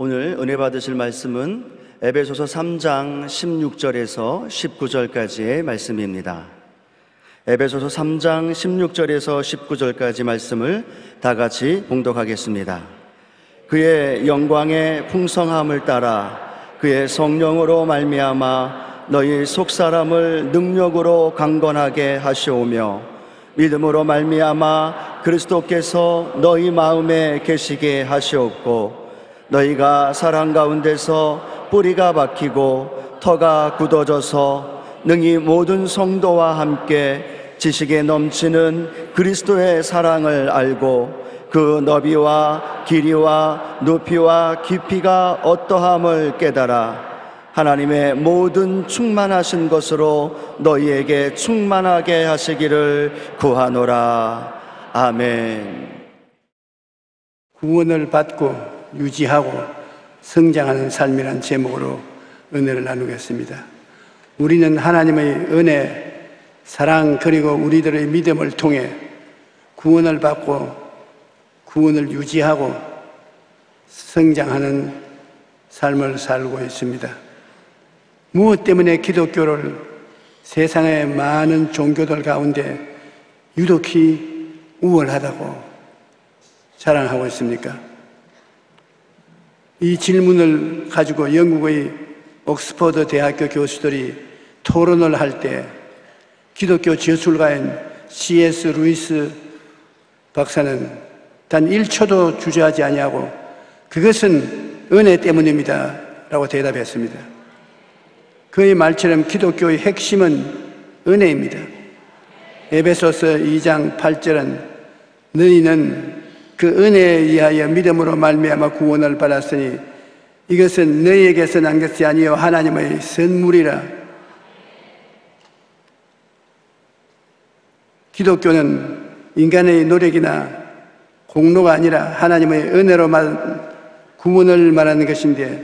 오늘 은혜 받으실 말씀은 에베소서 3장 16절에서 19절까지의 말씀입니다. 에베소서 3장 16절에서 19절까지 말씀을 다 같이 봉독하겠습니다. 그의 영광의 풍성함을 따라 그의 성령으로 말미암아 너희 속사람을 능력으로 강건하게 하시오며 믿음으로 말미암아 그리스도께서 너희 마음에 계시게 하시옵고 너희가 사랑 가운데서 뿌리가 박히고 터가 굳어져서 능히 모든 성도와 함께 지식에 넘치는 그리스도의 사랑을 알고 그 너비와 길이와 높이와 깊이가 어떠함을 깨달아 하나님의 모든 충만하신 것으로 너희에게 충만하게 하시기를 구하노라. 아멘. 구원을 받고 유지하고 성장하는 삶이란 제목으로 은혜를 나누겠습니다. 우리는 하나님의 은혜, 사랑 그리고 우리들의 믿음을 통해 구원을 받고 구원을 유지하고 성장하는 삶을 살고 있습니다. 무엇 때문에 기독교를 세상의 많은 종교들 가운데 유독히 우월하다고 자랑하고 있습니까? 이 질문을 가지고 영국의 옥스퍼드 대학교 교수들이 토론을 할 때 기독교 저술가인 C.S. 루이스 박사는 단 1초도 주저하지 아니하고 그것은 은혜 때문입니다 라고 대답했습니다. 그의 말처럼 기독교의 핵심은 은혜입니다. 에베소서 2장 8절은 너희는 그 은혜에 의하여 믿음으로 말미암아 구원을 받았으니 이것은 너희에게서 난 것이 아니요 하나님의 선물이라. 기독교는 인간의 노력이나 공로가 아니라 하나님의 은혜로 구원을 말하는 것인데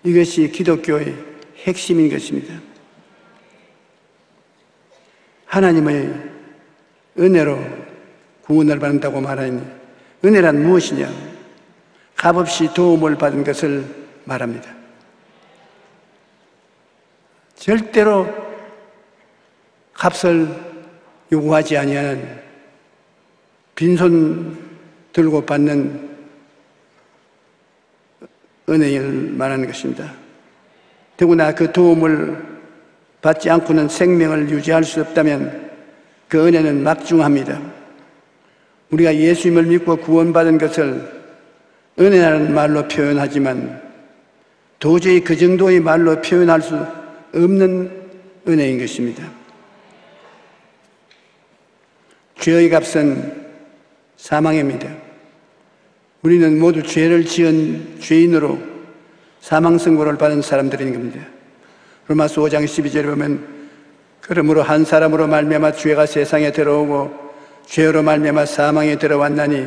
이것이 기독교의 핵심인 것입니다. 하나님의 은혜로 구원을 받는다고 말하니 은혜란 무엇이냐? 값없이 도움을 받은 것을 말합니다. 절대로 값을 요구하지 아니하는 빈손 들고 받는 은혜를 말하는 것입니다. 더구나 그 도움을 받지 않고는 생명을 유지할 수 없다면 그 은혜는 막중합니다. 우리가 예수님을 믿고 구원받은 것을 은혜라는 말로 표현하지만 도저히 그 정도의 말로 표현할 수 없는 은혜인 것입니다. 죄의 값은 사망입니다. 우리는 모두 죄를 지은 죄인으로 사망 선고를 받은 사람들인 겁니다. 로마서 5장 12절에 보면 그러므로 한 사람으로 말미암아 죄가 세상에 들어오고 죄로 말미암아 사망에 들어왔나니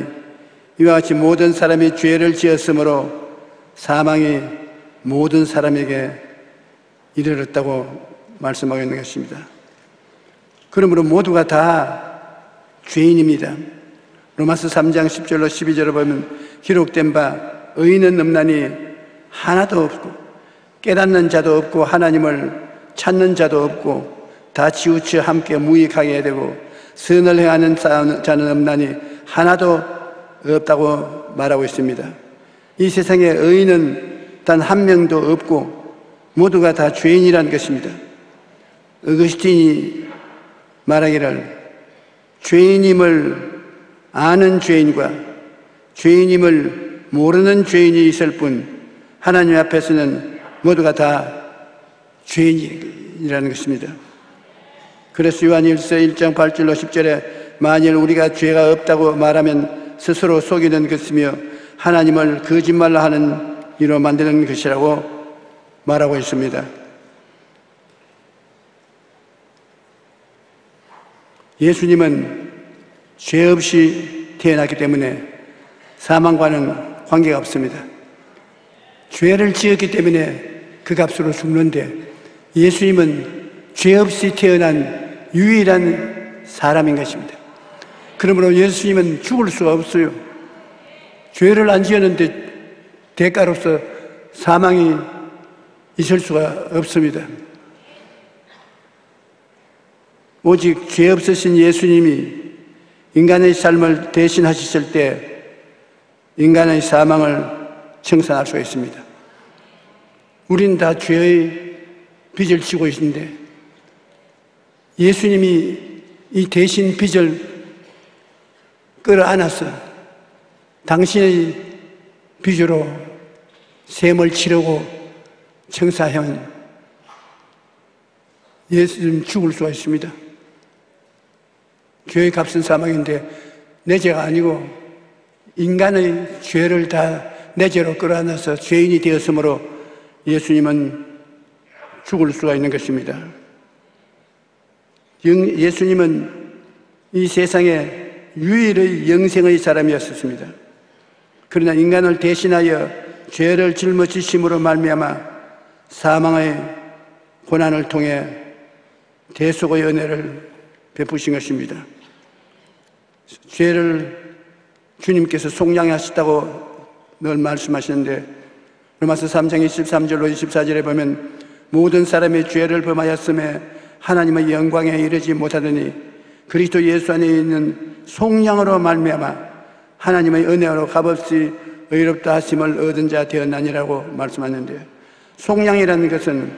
이와 같이 모든 사람이 죄를 지었으므로 사망이 모든 사람에게 이르렀다고 말씀하고 있는 것입니다. 그러므로 모두가 다 죄인입니다. 로마서 3장 10절로 12절을 보면 기록된 바 의인은 없나니 하나도 없고 깨닫는 자도 없고 하나님을 찾는 자도 없고 다 치우쳐 함께 무익하게 되고 선을 행하는 자는 없나니 하나도 없다고 말하고 있습니다. 이 세상에 의인은 단 한 명도 없고 모두가 다 죄인이라는 것입니다. 어거스틴이 말하기를 죄인임을 아는 죄인과 죄인임을 모르는 죄인이 있을 뿐 하나님 앞에서는 모두가 다 죄인이라는 것입니다. 그래서 요한일서 1장 8절로 10절에 만일 우리가 죄가 없다고 말하면 스스로 속이는 것이며 하나님을 거짓말로 하는 이로 만드는 것이라고 말하고 있습니다. 예수님은 죄 없이 태어났기 때문에 사망과는 관계가 없습니다. 죄를 지었기 때문에 그 값으로 죽는데 예수님은 죄 없이 태어난 유일한 사람인 것입니다. 그러므로 예수님은 죽을 수가 없어요. 죄를 안 지었는데 대가로서 사망이 있을 수가 없습니다. 오직 죄 없으신 예수님이 인간의 삶을 대신하셨을 때 인간의 사망을 청산할 수가 있습니다. 우린 다 죄의 빚을 지고 있는데 예수님이 이 대신 빚을 끌어안아서 당신의 빚으로 셈을 치르고 청사한 예수님 죽을 수가 있습니다. 죄의 값은 사망인데 내 죄가 아니고 인간의 죄를 다 내 죄로 끌어안아서 죄인이 되었으므로 예수님은 죽을 수가 있는 것입니다. 예수님은 이 세상에 유일의 영생의 사람이었습니다. 그러나 인간을 대신하여 죄를 짊어지심으로 말미암아 사망의 고난을 통해 대속의 은혜를 베푸신 것입니다. 죄를 주님께서 속량하셨다고 늘 말씀하시는데 로마서 3장 23절로 24절에 보면 모든 사람의 죄를 범하였음에 하나님의 영광에 이르지 못하더니 그리스도 예수 안에 있는 속량으로 말미암아 하나님의 은혜로 값없이 의롭다 하심을 얻은 자 되었나니라고 말씀하는데, 속량이라는 것은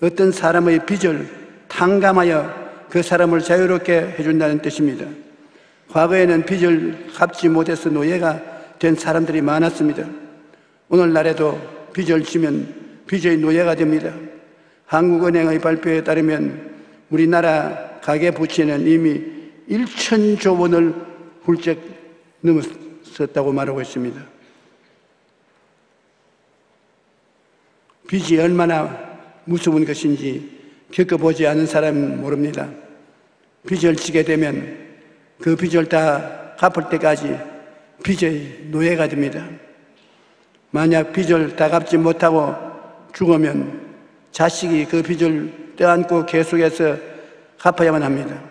어떤 사람의 빚을 탕감하여 그 사람을 자유롭게 해준다는 뜻입니다. 과거에는 빚을 갚지 못해서 노예가 된 사람들이 많았습니다. 오늘날에도 빚을 지면 빚의 노예가 됩니다. 한국은행의 발표에 따르면 우리나라 가계부채는 이미 1,000조 원을 훌쩍 넘었다고 말하고 있습니다. 빚이 얼마나 무서운 것인지 겪어보지 않은 사람은 모릅니다. 빚을 지게 되면 그 빚을 다 갚을 때까지 빚의 노예가 됩니다. 만약 빚을 다 갚지 못하고 죽으면 자식이 그 빚을 떼안고 계속해서 갚아야만 합니다.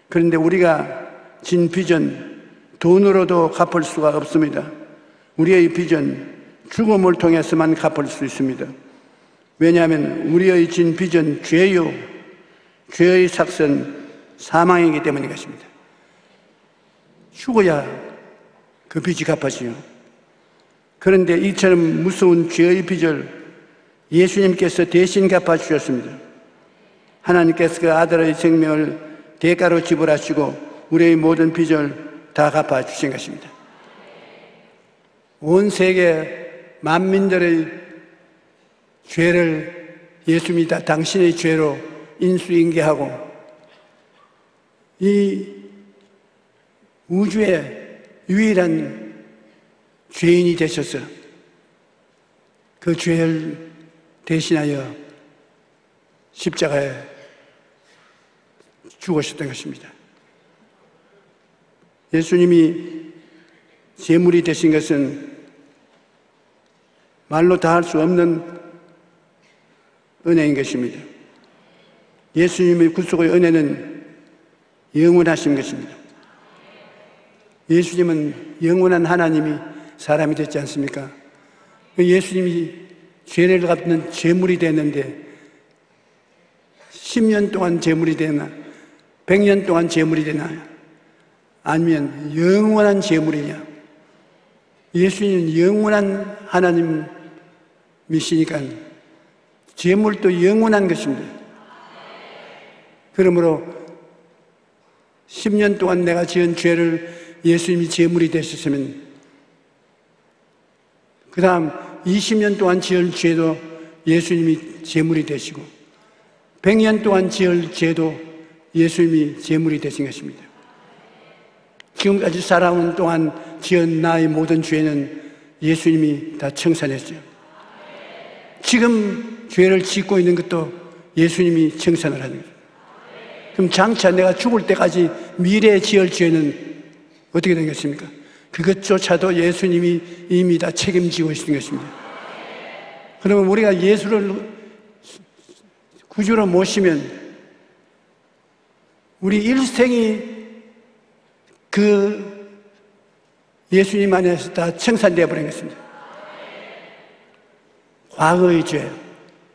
그런데 우리가 진 빚은 돈으로도 갚을 수가 없습니다. 우리의 빚은 죽음을 통해서만 갚을 수 있습니다. 왜냐하면 우리의 진 빚은 죄요, 죄의 삭은 사망이기 때문인 것입니다. 죽어야 그 빚이 갚아지요. 그런데 이처럼 무서운 죄의 빚을 예수님께서 대신 갚아주셨습니다. 하나님께서 그 아들의 생명을 대가로 지불하시고 우리의 모든 빚을 다 갚아주신 것입니다. 온 세계 만민들의 죄를 예수님이 다 당신의 죄로 인수인계하고 이 우주의 유일한 죄인이 되셔서 그 죄를 대신하여 십자가에 죽으셨던 것입니다. 예수님이 제물이 되신 것은 말로 다 할 수 없는 은혜인 것입니다. 예수님의 구속의 은혜는 영원하신 것입니다. 예수님은 영원한 하나님이 사람이 됐지 않습니까? 예수님이 죄를 갚는 제물이 됐는데 10년 동안 제물이 되나 100년 동안 제물이 되나 아니면 영원한 제물이냐? 예수님은 영원한 하나님이시니까 제물도 영원한 것입니다. 그러므로 10년 동안 내가 지은 죄를 예수님이 제물이 되셨으면 그 다음 20년 동안 지을 죄도 예수님이 제물이 되시고 100년 동안 지을 죄도 예수님이 제물이 되신 것입니다. 지금까지 살아온 동안 지은 나의 모든 죄는 예수님이 다 청산했죠. 지금 죄를 짓고 있는 것도 예수님이 청산을 하는 거예요. 그럼 장차 내가 죽을 때까지 미래에 지을 죄는 어떻게 된 것입니까? 그것조차도 예수님이 이미 다 책임지고 있는 것입니다. 그러면 우리가 예수를 구주로 모시면 우리 일생이 그 예수님 안에서 다 청산되어 버린 것입니다. 과거의 죄,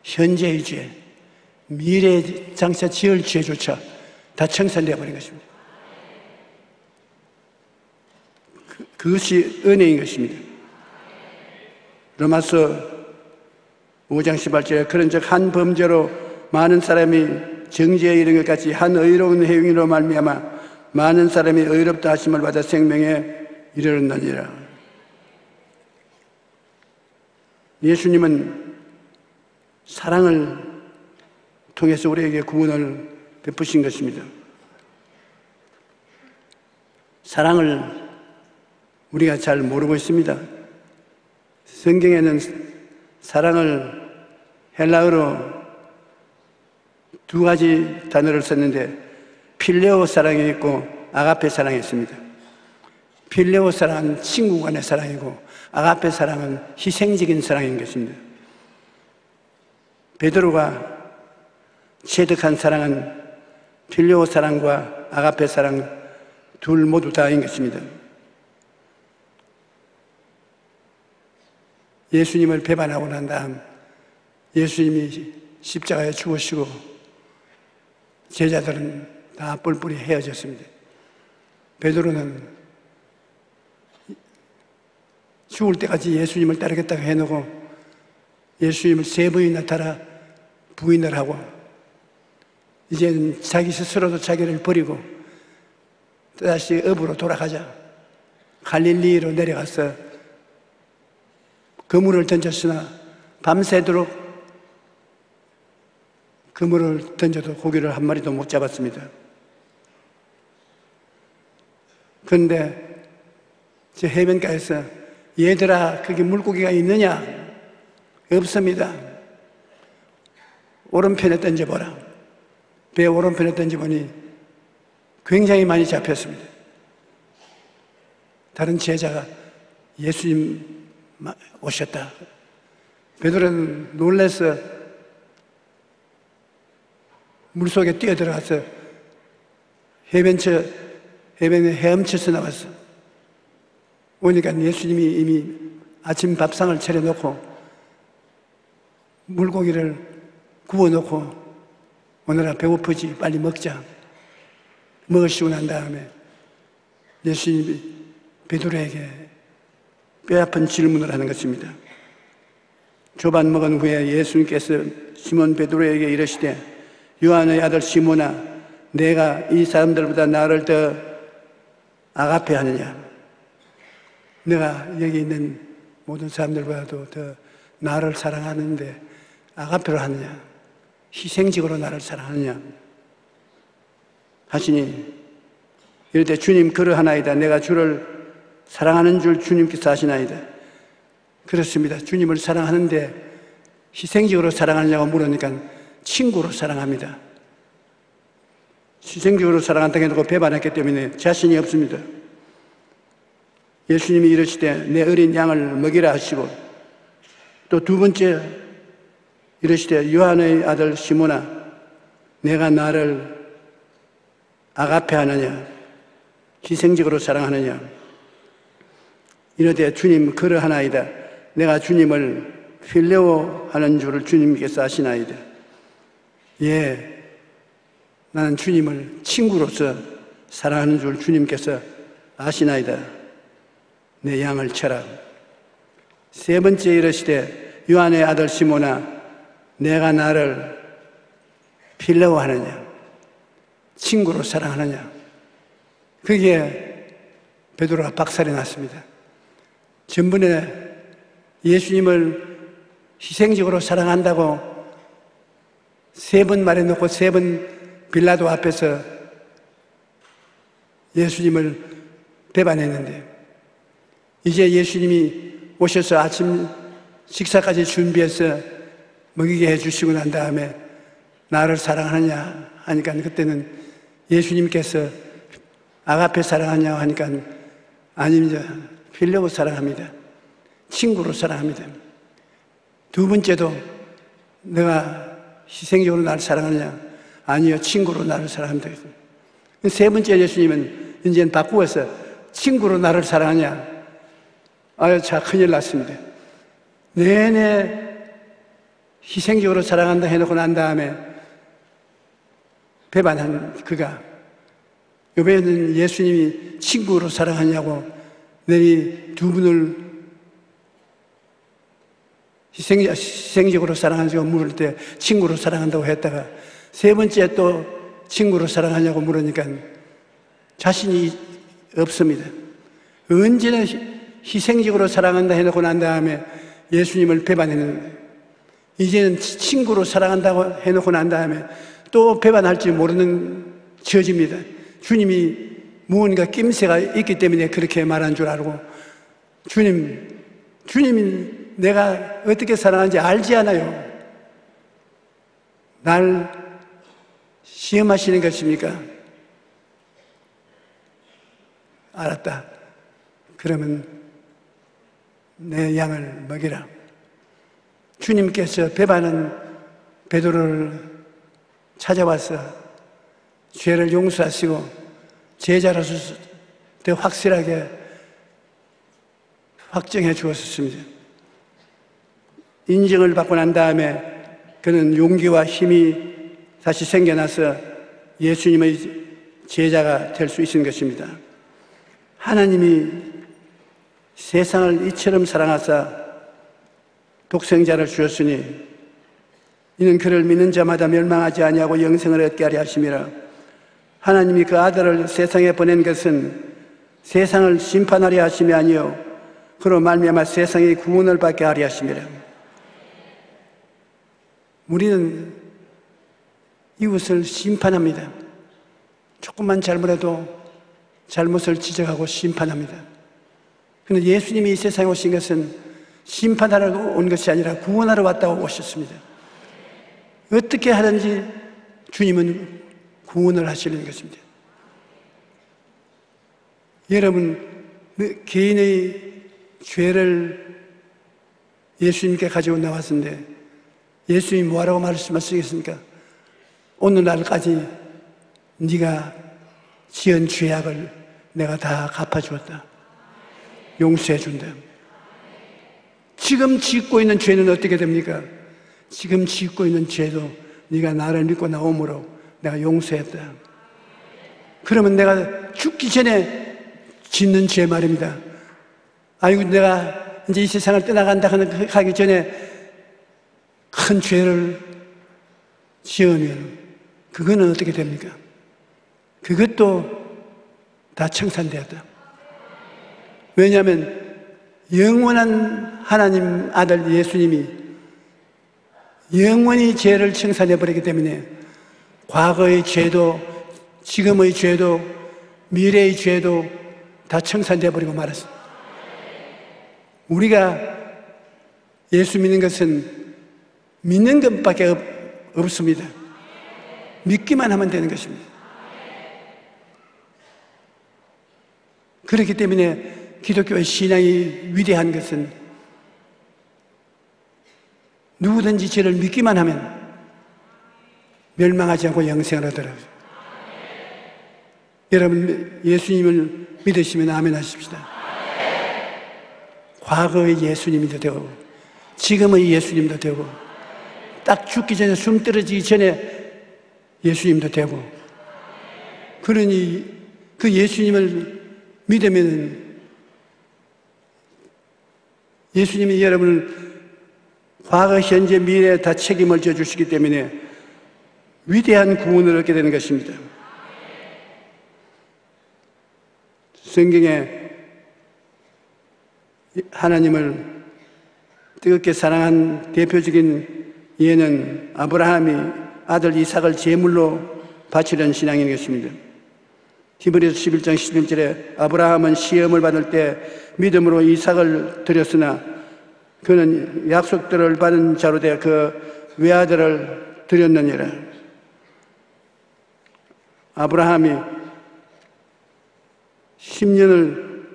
현재의 죄, 미래에 장차 지을 죄조차 다 청산되어 버린 것입니다. 그것이 은혜인 것입니다. 로마서 5장 18절에 그런즉 한 범죄로 많은 사람이 정죄에 이른 것 같이 한 의로운 행위로 말미암아 많은 사람이 의롭다 하심을 받아 생명에 이르렀느니라. 예수님은 사랑을 통해서 우리에게 구원을 베푸신 것입니다. 사랑을 우리가 잘 모르고 있습니다. 성경에는 사랑을 헬라어로 두 가지 단어를 썼는데 필레오 사랑이 있고 아가페 사랑이 있습니다. 필레오 사랑은 친구 간의 사랑이고 아가페 사랑은 희생적인 사랑인 것입니다. 베드로가 체득한 사랑은 필레오 사랑과 아가페 사랑 둘 모두 다인 것입니다. 예수님을 배반하고 난 다음 예수님이 십자가에 죽으시고 제자들은 다 뿔뿔이 헤어졌습니다. 베드로는 죽을 때까지 예수님을 따르겠다고 해놓고 예수님을 3번이나 따라 부인을 하고 이제는 자기 스스로도 자기를 버리고 또다시 업으로 돌아가자 갈릴리로 내려가서 그물을 던졌으나 밤새도록 그물을 던져도 고기를 한 마리도 못 잡았습니다. 그런데 저 해변가에서 얘들아 거기 물고기가 있느냐? 없습니다. 오른편에 던져보라. 배 오른편에 던져보니 굉장히 많이 잡혔습니다. 다른 제자가 예수님 오셨다. 베드로는 놀라서 물속에 뛰어들어가서 해변에 헤엄쳐서 나왔어. 오니까 예수님이 이미 아침 밥상을 차려놓고 물고기를 구워놓고 오늘아 배고프지 빨리 먹자. 먹으시고 난 다음에 예수님이 베드로에게 뼈아픈 질문을 하는 것입니다. 조반 먹은 후에 예수님께서 시몬 베드로에게 이르시되 요한의 아들 시몬아 내가 이 사람들보다 나를 더 아가페 하느냐? 내가 여기 있는 모든 사람들보다도 더 나를 사랑하는데 아가페로 하느냐? 희생적으로 나를 사랑하느냐? 하시니 이럴 주님 그러하나이다. 내가 주를 사랑하는 줄 주님께서 아시나이다. 그렇습니다. 주님을 사랑하는데 희생적으로 사랑하느냐고 물으니까 친구로 사랑합니다. 희생적으로 사랑한다고 해놓고 배반했기 때문에 자신이 없습니다. 예수님이 이르시되 내 어린 양을 먹이라 하시고 또 두 번째 이르시되 요한의 아들 시몬아 내가 나를 아가페 하느냐 희생적으로 사랑하느냐 이르되 주님 그러하나이다. 내가 주님을 필레오 하는 줄을 주님께서 아시나이다. 예, 나는 주님을 친구로서 사랑하는 줄 주님께서 아시나이다. 내 양을 쳐라. 세 번째 이르시되 요한의 아들 시몬아 내가 나를 필레오 하느냐 친구로 사랑하느냐. 그게 베드로가 박살이 났습니다. 전번에 예수님을 희생적으로 사랑한다고 3번 말해놓고 3번 빌라도 앞에서 예수님을 배반했는데 이제 예수님이 오셔서 아침 식사까지 준비해서 먹이게 해주시고 난 다음에 나를 사랑하느냐 하니까 그때는 예수님께서 아가페 사랑하냐 하니까 아닙니다. 필레오 사랑합니다. 친구로 사랑합니다. 두 번째도 내가 희생적으로 나를 사랑하느냐? 아니요, 친구로 나를 사랑합니다. 세 번째 예수님은 이제는 바꾸어서 친구로 나를 사랑하냐? 아유, 자, 큰일 났습니다. 내내 희생적으로 사랑한다 해놓고 난 다음에 배반한 그가 이번에는 예수님이 친구로 사랑하냐고 내리 두 분을 희생적으로 사랑하냐고 물을 때 친구로 사랑한다고 했다가 세 번째 또 친구로 사랑하냐고 물으니까 자신이 없습니다. 언제나 희생적으로 사랑한다 해놓고 난 다음에 예수님을 배반했는데 이제는 친구로 사랑한다고 해놓고 난 다음에 또 배반할지 모르는 처지입니다. 주님이 무언가 낌새가 있기 때문에 그렇게 말한 줄 알고 주님이 내가 어떻게 사랑하는지 알지 않아요. 날 시험하시는 것입니까? 알았다. 그러면 내 양을 먹이라. 주님께서 배반한 베드로를 찾아와서 죄를 용서하시고 제자로서 더 확실하게 확정해 주었습니다. 인정을 받고 난 다음에 그는 용기와 힘이 다시 생겨나서 예수님의 제자가 될 수 있는 것입니다. 하나님이 세상을 이처럼 사랑하사 독생자를 주셨으니 이는 그를 믿는 자마다 멸망하지 아니하고 영생을 얻게 하려 하심이라. 하나님이 그 아들을 세상에 보낸 것은 세상을 심판하려 하심이 아니요 그로 말미암아 세상의 구원을 받게 하려 하심이라. 우리는 이웃을 심판합니다. 조금만 잘못해도 잘못을 지적하고 심판합니다. 그런데 예수님이 이 세상에 오신 것은 심판하러 온 것이 아니라 구원하러 왔다고 오셨습니다. 어떻게 하든지 주님은 구원을 하시는 것입니다. 여러분, 개인의 죄를 예수님께 가지고 나왔는데 예수님이 뭐라고 말씀하시겠습니까? 오늘날까지 네가 지은 죄악을 내가 다 갚아주었다. 용서해준다. 지금 짓고 있는 죄는 어떻게 됩니까? 지금 짓고 있는 죄도 네가 나를 믿고 나옴으로 내가 용서했다. 그러면 내가 죽기 전에 짓는 죄 말입니다. 아이고 내가 이제 이 세상을 떠나간다 하기 전에 큰 죄를 지으면 그거는 어떻게 됩니까? 그것도 다 청산되었다. 왜냐하면 영원한 하나님 아들 예수님이 영원히 죄를 청산해버리기 때문에 과거의 죄도 지금의 죄도 미래의 죄도 다 청산되어버리고 말았습니다. 우리가 예수 믿는 것은 믿는 것밖에 없습니다. 믿기만 하면 되는 것입니다. 그렇기 때문에 기독교의 신앙이 위대한 것은 누구든지 저를 믿기만 하면 멸망하지 않고 영생을 하더라고요. 여러분 예수님을 믿으시면 아멘 하십시다. 과거의 예수님도 되고 지금의 예수님도 되고 딱 죽기 전에 숨 떨어지기 전에 예수님도 되고 그러니 그 예수님을 믿으면 예수님이 여러분을 과거, 현재, 미래에 다 책임을 져주시기 때문에 위대한 구원을 얻게 되는 것입니다. 성경에 하나님을 뜨겁게 사랑한 대표적인 예는 아브라함이 아들 이삭을 제물로 바치려는 신앙인 것입니다. 히브리서 11장 11절에 아브라함은 시험을 받을 때 믿음으로 이삭을 드렸으나 그는 약속들을 받은 자로 되어 그 외아들을 드렸느니라. 아브라함이 10년을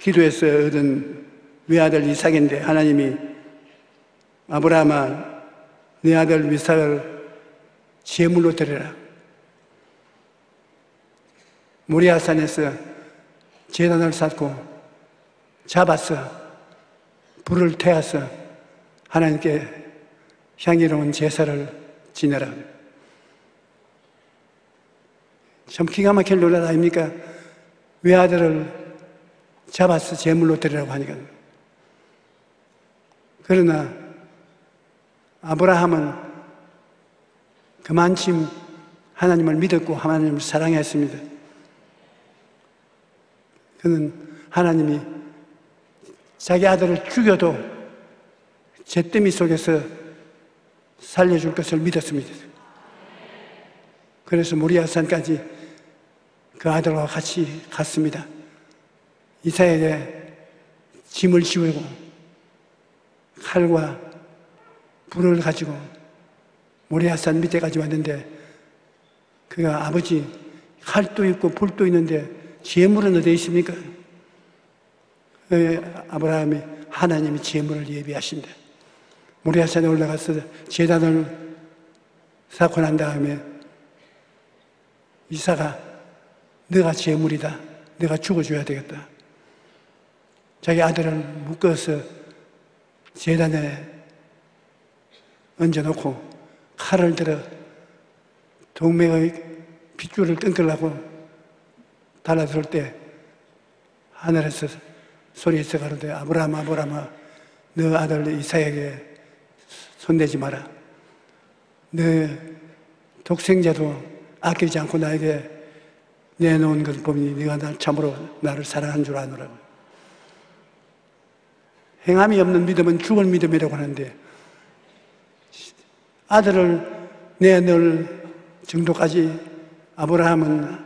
기도해서 얻은 외아들 이삭인데 하나님이 아브라함아 내 아들 이삭을 제물로 드려라. 모리아산에서 제단을 쌓고 잡아서 불을 태워서 하나님께 향기로운 제사를 지내라. 참 기가 막힐 논란 아닙니까? 외아들을 잡아서 제물로 드리라고 하니까. 그러나 아브라함은 그만큼 하나님을 믿었고 하나님을 사랑했습니다. 그는 하나님이 자기 아들을 죽여도 잿더미 속에서 살려줄 것을 믿었습니다. 그래서 모리아산까지 그 아들과 같이 갔습니다. 이삭에게 짐을 지우고 칼과 불을 가지고 모리아산 밑에까지 왔는데 그가 아버지 칼도 있고 불도 있는데 제물은 어디 있습니까? 아브라함이 하나님이 제물을 예비하신다. 모리아산에 올라가서 제단을 쌓고 난 다음에 이삭아 너가 제물이다. 내가 죽어줘야 되겠다. 자기 아들을 묶어서 제단에 얹어놓고 칼을 들어 동맥의 핏줄을 끊으려고 달아들 때 하늘에서 소리에서 가로되 아브라함 아브라함아 너 아들 이삭에게 손대지 마라. 너 독생자도 아끼지 않고 나에게 내놓은 것을 보니 네가 참으로 나를 사랑한 줄 아노라고. 행함이 없는 믿음은 죽은 믿음이라고 하는데 아들을 내놓을 정도까지 아브라함은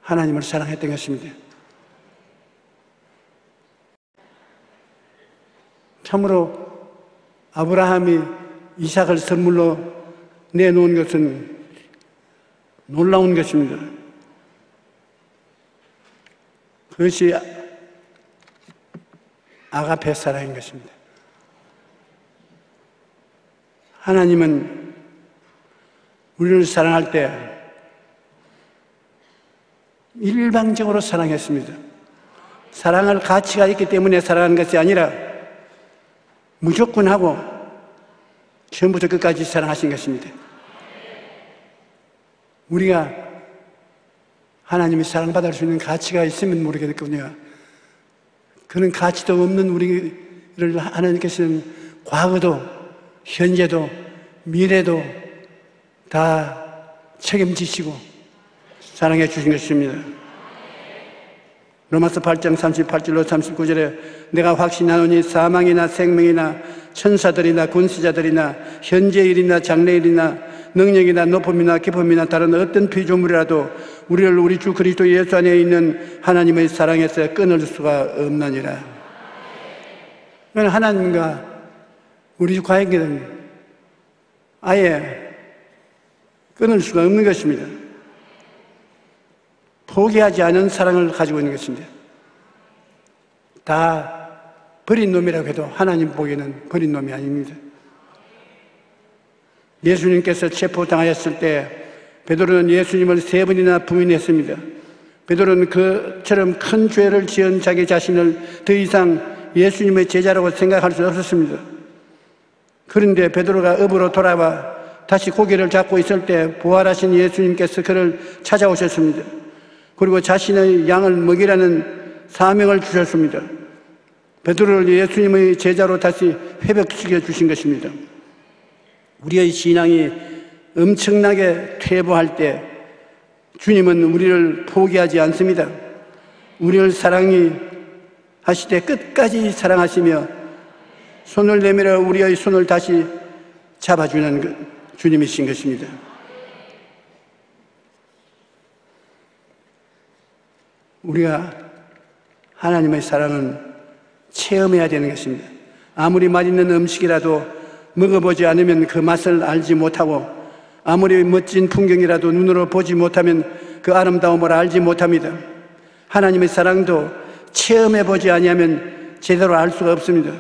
하나님을 사랑했던 것입니다. 참으로 아브라함이 이삭을 선물로 내놓은 것은 놀라운 것입니다. 그것이 아가페 사랑인 것입니다. 하나님은 우리를 사랑할 때 일방적으로 사랑했습니다. 사랑할 가치가 있기 때문에 사랑하는 것이 아니라 무조건 하고 처음부터 끝까지 사랑하신 것입니다. 우리가 하나님이 사랑받을 수 있는 가치가 있으면 모르겠거든요. 그런 가치도 없는 우리를 하나님께서는 과거도 현재도 미래도 다 책임지시고 사랑해 주신 것입니다. 로마서 8장 38절로 39절에 내가 확신하노니 사망이나 생명이나 천사들이나 군수자들이나 현재일이나 장래일이나 능력이나 높음이나 기쁨이나 다른 어떤 피조물이라도 우리를 우리 주 그리스도 예수 안에 있는 하나님의 사랑에서 끊을 수가 없나니라. 하나님과 우리 관계는 아예 끊을 수가 없는 것입니다. 포기하지 않은 사랑을 가지고 있는 것입니다. 다 버린 놈이라고 해도 하나님 보기에는 버린 놈이 아닙니다. 예수님께서 체포당하셨을 때 베드로는 예수님을 3번이나 부인했습니다. 베드로는 그처럼 큰 죄를 지은 자기 자신을 더 이상 예수님의 제자라고 생각할 수 없었습니다. 그런데 베드로가 업으로 돌아와 다시 고개를 잡고 있을 때 부활하신 예수님께서 그를 찾아오셨습니다. 그리고 자신의 양을 먹이라는 사명을 주셨습니다. 베드로를 예수님의 제자로 다시 회복시켜 주신 것입니다. 우리의 신앙이 엄청나게 퇴보할 때 주님은 우리를 포기하지 않습니다. 우리를 사랑하시되 끝까지 사랑하시며 손을 내밀어 우리의 손을 다시 잡아주는 주님이신 것입니다. 우리가 하나님의 사랑은 체험해야 되는 것입니다. 아무리 맛있는 음식이라도 먹어보지 않으면 그 맛을 알지 못하고 아무리 멋진 풍경이라도 눈으로 보지 못하면 그 아름다움을 알지 못합니다. 하나님의 사랑도 체험해보지 아니하면 제대로 알 수가 없습니다.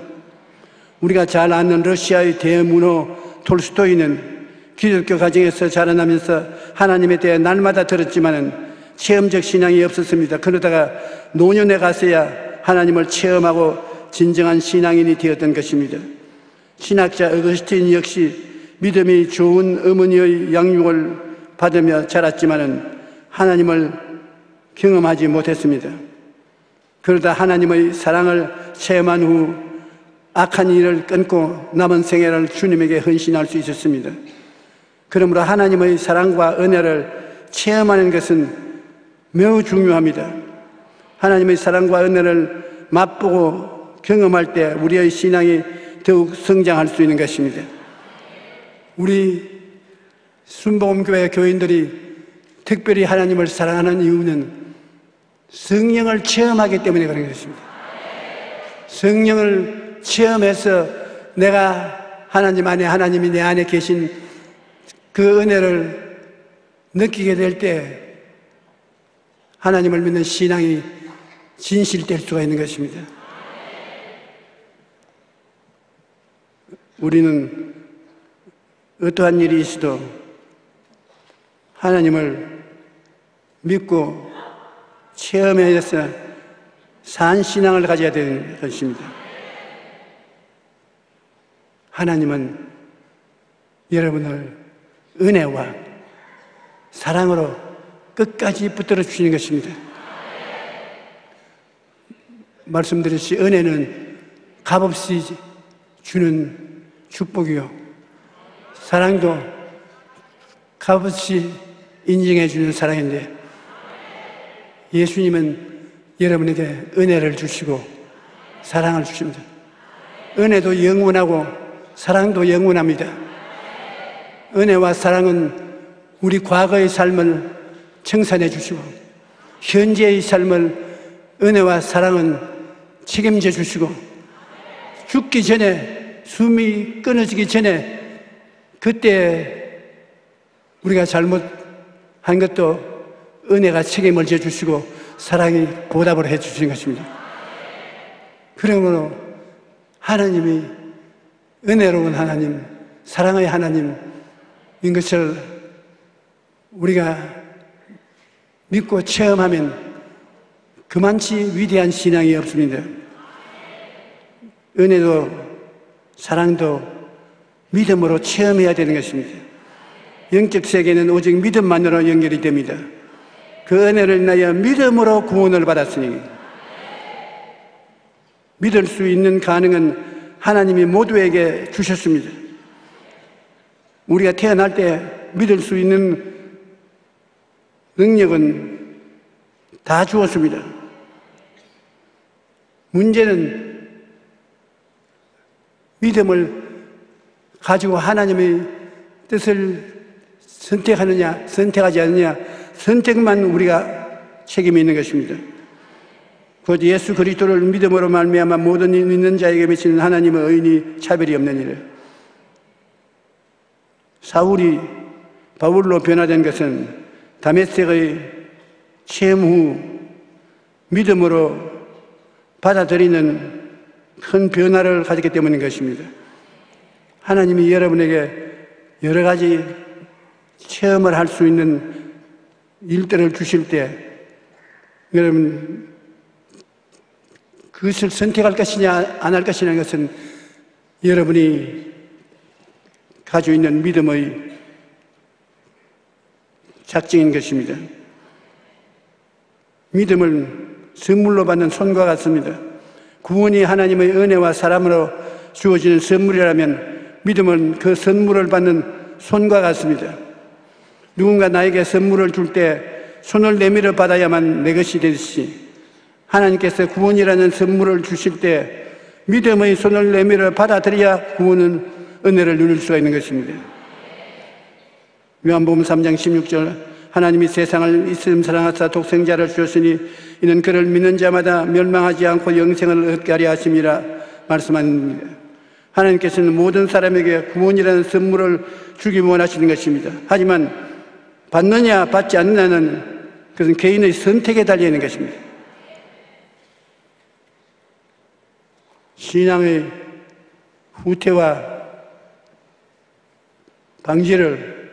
우리가 잘 아는 러시아의 대문호 톨스토이는 기독교 가정에서 자라나면서 하나님에 대해 날마다 들었지만은 체험적 신앙이 없었습니다. 그러다가 노년에 가서야 하나님을 체험하고 진정한 신앙인이 되었던 것입니다. 신학자 어거스틴 역시 믿음이 좋은 어머니의 양육을 받으며 자랐지만은 하나님을 경험하지 못했습니다. 그러다 하나님의 사랑을 체험한 후 악한 일을 끊고 남은 생애를 주님에게 헌신할 수 있었습니다. 그러므로 하나님의 사랑과 은혜를 체험하는 것은 매우 중요합니다. 하나님의 사랑과 은혜를 맛보고 경험할 때 우리의 신앙이 더욱 성장할 수 있는 것입니다. 우리 순복음교회 교인들이 특별히 하나님을 사랑하는 이유는 성령을 체험하기 때문에 그런 것입니다. 성령을 체험해서 내가 하나님 안에, 하나님이 내 안에 계신 그 은혜를 느끼게 될 때 하나님을 믿는 신앙이 진실될 수가 있는 것입니다. 우리는 어떠한 일이 있어도 하나님을 믿고 체험해서 산 신앙을 가져야 되는 것입니다. 하나님은 여러분을 은혜와 사랑으로 끝까지 붙들어 주시는 것입니다. 말씀드렸듯이 은혜는 값없이 주는 축복이요, 사랑도 값없이 인정해 주는 사랑인데, 예수님은 여러분에게 은혜를 주시고 사랑을 주십니다. 은혜도 영원하고 사랑도 영원합니다. 은혜와 사랑은 우리 과거의 삶을 청산해 주시고 현재의 삶을 은혜와 사랑은 책임져 주시고 죽기 전에, 숨이 끊어지기 전에 그때 우리가 잘못한 것도 은혜가 책임을 져주시고 사랑이 보답을 해 주시는 것입니다. 그러므로 하나님이 은혜로운 하나님, 사랑의 하나님인 것을 우리가 믿고 체험하면 그만치 위대한 신앙이 없습니다. 은혜도 사랑도 믿음으로 체험해야 되는 것입니다. 영적 세계는 오직 믿음만으로 연결이 됩니다. 그 은혜를 인하여 믿음으로 구원을 받았으니, 믿을 수 있는 가능은 하나님이 모두에게 주셨습니다. 우리가 태어날 때 믿을 수 있는 능력은 다 주었습니다. 문제는 믿음을 가지고 하나님의 뜻을 선택하느냐, 선택하지 않느냐, 선택만 우리가 책임이 있는 것입니다. 곧 예수 그리스도를 믿음으로 말미암아 모든 믿는 자에게 미치는 하나님의 의인이 차별이 없느니라. 사울이 바울로 변화된 것은 다메섹의 체험 후 믿음으로 받아들이는 큰 변화를 가졌기 때문인 것입니다. 하나님이 여러분에게 여러 가지 체험을 할 수 있는 일들을 주실 때 여러분 그것을 선택할 것이냐 안 할 것이냐는 것은 여러분이 가지고 있는 믿음의 작정인 것입니다. 믿음은 선물로 받는 손과 같습니다. 구원이 하나님의 은혜와 사랑으로 주어지는 선물이라면 믿음은 그 선물을 받는 손과 같습니다. 누군가 나에게 선물을 줄 때 손을 내밀어 받아야만 내 것이 되듯이 하나님께서 구원이라는 선물을 주실 때 믿음의 손을 내밀어 받아들여야 구원은 은혜를 누릴 수가 있는 것입니다. 요한복음 3장 16절 하나님이 세상을 이처럼 사랑하사 독생자를 주셨으니 이는 그를 믿는 자마다 멸망하지 않고 영생을 얻게 하려 하심이라 말씀합니다. 하나님께서는 모든 사람에게 구원이라는 선물을 주기 원하시는 것입니다. 하지만 받느냐 받지 않느냐는 그것은 개인의 선택에 달려있는 것입니다. 신앙의 후퇴와 방지를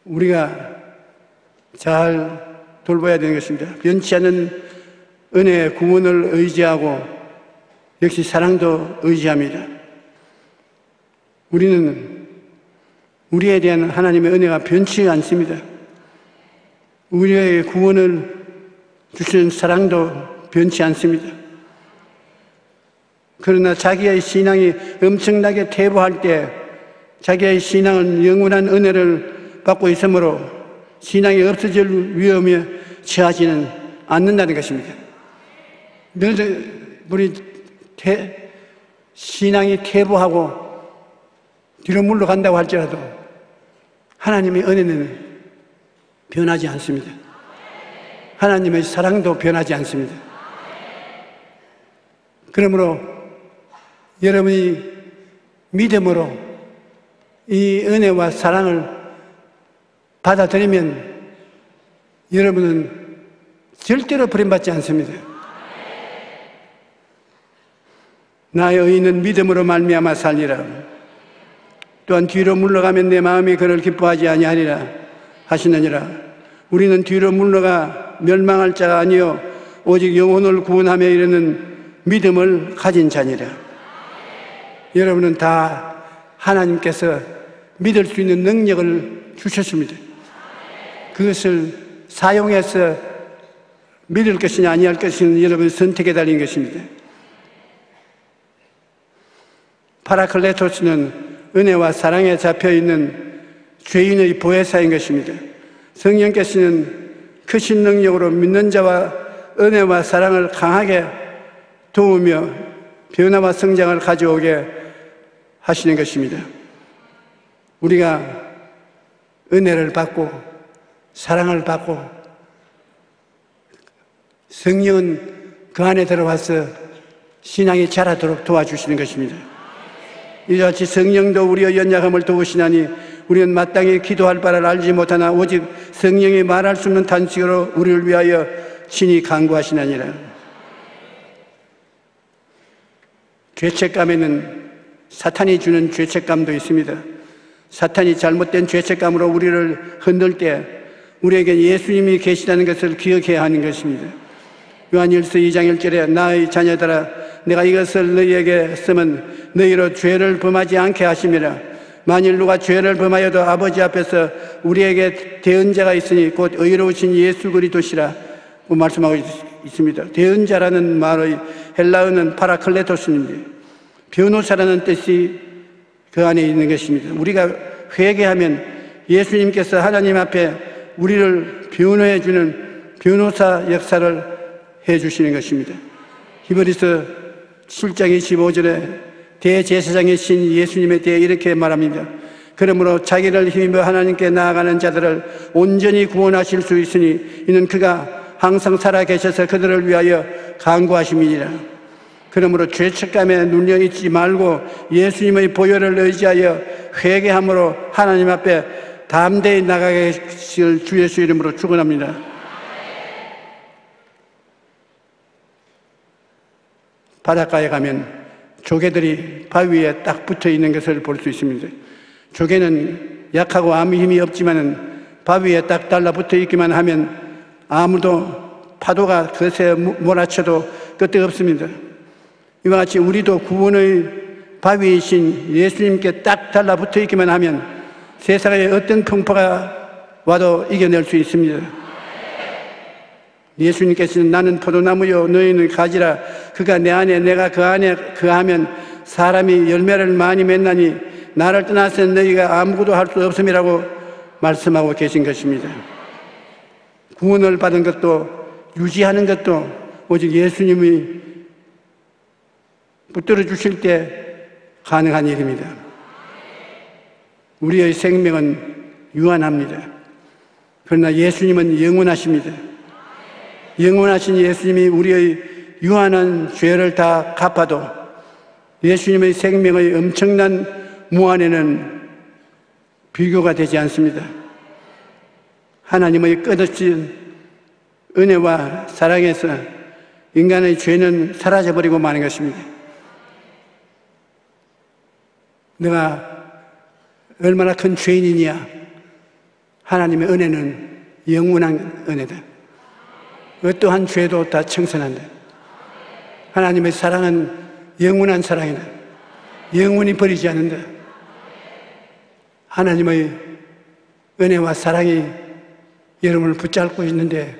우리가 잘 돌봐야 되는 것입니다. 변치 않는 은혜의 구원을 의지하고 역시 사랑도 의지합니다. 우리는 우리에 대한 하나님의 은혜가 변치 않습니다. 우리에게 구원을 주시는 사랑도 변치 않습니다. 그러나 자기의 신앙이 엄청나게 퇴보할 때 자기의 신앙은 영원한 은혜를 받고 있으므로 신앙이 없어질 위험에 처하지는 않는다는 것입니다. 우리 신앙이 퇴보하고 뒤로 물러간다고 할지라도 하나님의 은혜는 변하지 않습니다. 하나님의 사랑도 변하지 않습니다. 그러므로 여러분이 믿음으로 이 은혜와 사랑을 받아들이면 여러분은 절대로 버림받지 않습니다. 나의 의인은 믿음으로 말미암아 살리라. 또한 뒤로 물러가면 내 마음이 그를 기뻐하지 아니하리라 하시느니라. 우리는 뒤로 물러가 멸망할 자가 아니요 오직 영혼을 구원하며 이르는 믿음을 가진 자니라. 여러분은 다 하나님께서 믿을 수 있는 능력을 주셨습니다. 그것을 사용해서 믿을 것이냐 아니할 것이냐 여러분 선택에 달린 것입니다. 파라클레토스는 은혜와 사랑에 잡혀있는 죄인의 보혜사인 것입니다. 성령께서는 크신 능력으로 믿는 자와 은혜와 사랑을 강하게 도우며 변화와 성장을 가져오게 하시는 것입니다. 우리가 은혜를 받고 사랑을 받고 성령은 그 안에 들어와서 신앙이 자라도록 도와주시는 것입니다. 이와 같이 성령도 우리의 연약함을 도우시나니 우리는 마땅히 기도할 바를 알지 못하나 오직 성령이 말할 수 없는 탄식으로 우리를 위하여 친히 간구하시나니라. 죄책감에는 사탄이 주는 죄책감도 있습니다. 사탄이 잘못된 죄책감으로 우리를 흔들 때 우리에게 예수님이 계시다는 것을 기억해야 하는 것입니다. 요한일서 2장 1절에 나의 자녀들아 내가 이것을 너희에게 쓰면 너희로 죄를 범하지 않게 하심이라. 만일 누가 죄를 범하여도 아버지 앞에서 우리에게 대언자가 있으니 곧 의로우신 예수 그리스도시라 말씀하고 있습니다. 대언자라는 말의 헬라어는 파라클레토스입니다. 변호사라는 뜻이 그 안에 있는 것입니다. 우리가 회개하면 예수님께서 하나님 앞에 우리를 변호해 주는 변호사 역사를 해 주시는 것입니다. 히브리서 7장 25절에 대제사장이신 예수님에 대해 이렇게 말합니다. 그러므로 자기를 힘입어 하나님께 나아가는 자들을 온전히 구원하실 수 있으니 이는 그가 항상 살아계셔서 그들을 위하여 간구하심이니라. 그러므로 죄책감에 눌려 있지 말고 예수님의 보혈을 의지하여 회개함으로 하나님 앞에 담대히 나가게 하실 주 예수 이름으로 축원합니다. 바닷가에 가면 조개들이 바위 위에 딱 붙어 있는 것을 볼 수 있습니다. 조개는 약하고 아무 힘이 없지만은 바위 위에 딱 달라붙어 있기만 하면 아무도 파도가 그것에 몰아쳐도 끄떡없습니다. 이와 같이 우리도 구원의 바위이신 예수님께 딱 달라붙어 있기만 하면 세상에 어떤 풍파가 와도 이겨낼 수 있습니다. 예수님께서는 나는 포도나무요 너희는 가지라. 그가 내 안에 내가 그 안에 그하면 사람이 열매를 많이 맺나니 나를 떠나서는 너희가 아무것도 할 수 없음이라고 말씀하고 계신 것입니다. 구원을 받은 것도 유지하는 것도 오직 예수님이 붙들어 주실 때 가능한 일입니다. 우리의 생명은 유한합니다. 그러나 예수님은 영원하십니다. 영원하신 예수님이 우리의 유한한 죄를 다 갚아도 예수님의 생명의 엄청난 무한에는 비교가 되지 않습니다. 하나님의 끝없이 은혜와 사랑에서 인간의 죄는 사라져버리고 마는 것입니다. 내가 얼마나 큰 죄인이냐? 하나님의 은혜는 영원한 은혜다. 어떠한 죄도 다 청산한다. 하나님의 사랑은 영원한 사랑이다. 영원히 버리지 않는다. 하나님의 은혜와 사랑이 여러분을 붙잡고 있는데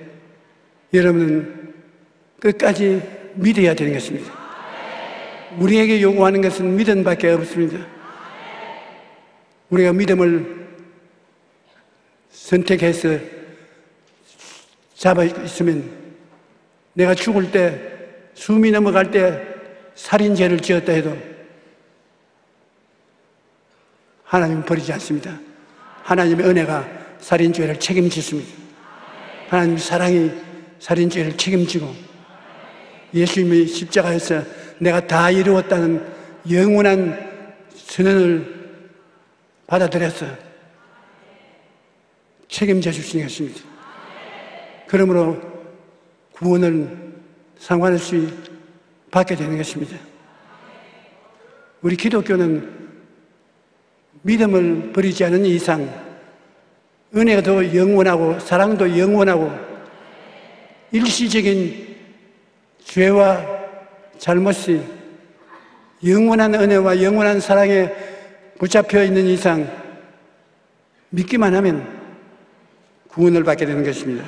여러분은 끝까지 믿어야 되는 것입니다. 우리에게 요구하는 것은 믿음밖에 없습니다. 우리가 믿음을 선택해서 잡아 있으면 내가 죽을 때 숨이 넘어갈 때 살인죄를 지었다 해도 하나님은 버리지 않습니다. 하나님의 은혜가 살인죄를 책임지십니다. 하나님의 사랑이 살인죄를 책임지고 예수님의 십자가에서 내가 다 이루었다는 영원한 선언을 받아들여서 책임져 주시는 것입니다. 그러므로 구원을 상관없이 받게 되는 것입니다. 우리 기독교는 믿음을 버리지 않는 이상 은혜도 영원하고 사랑도 영원하고 일시적인 죄와 잘못이 영원한 은혜와 영원한 사랑에 붙잡혀 있는 이상 믿기만 하면 구원을 받게 되는 것입니다.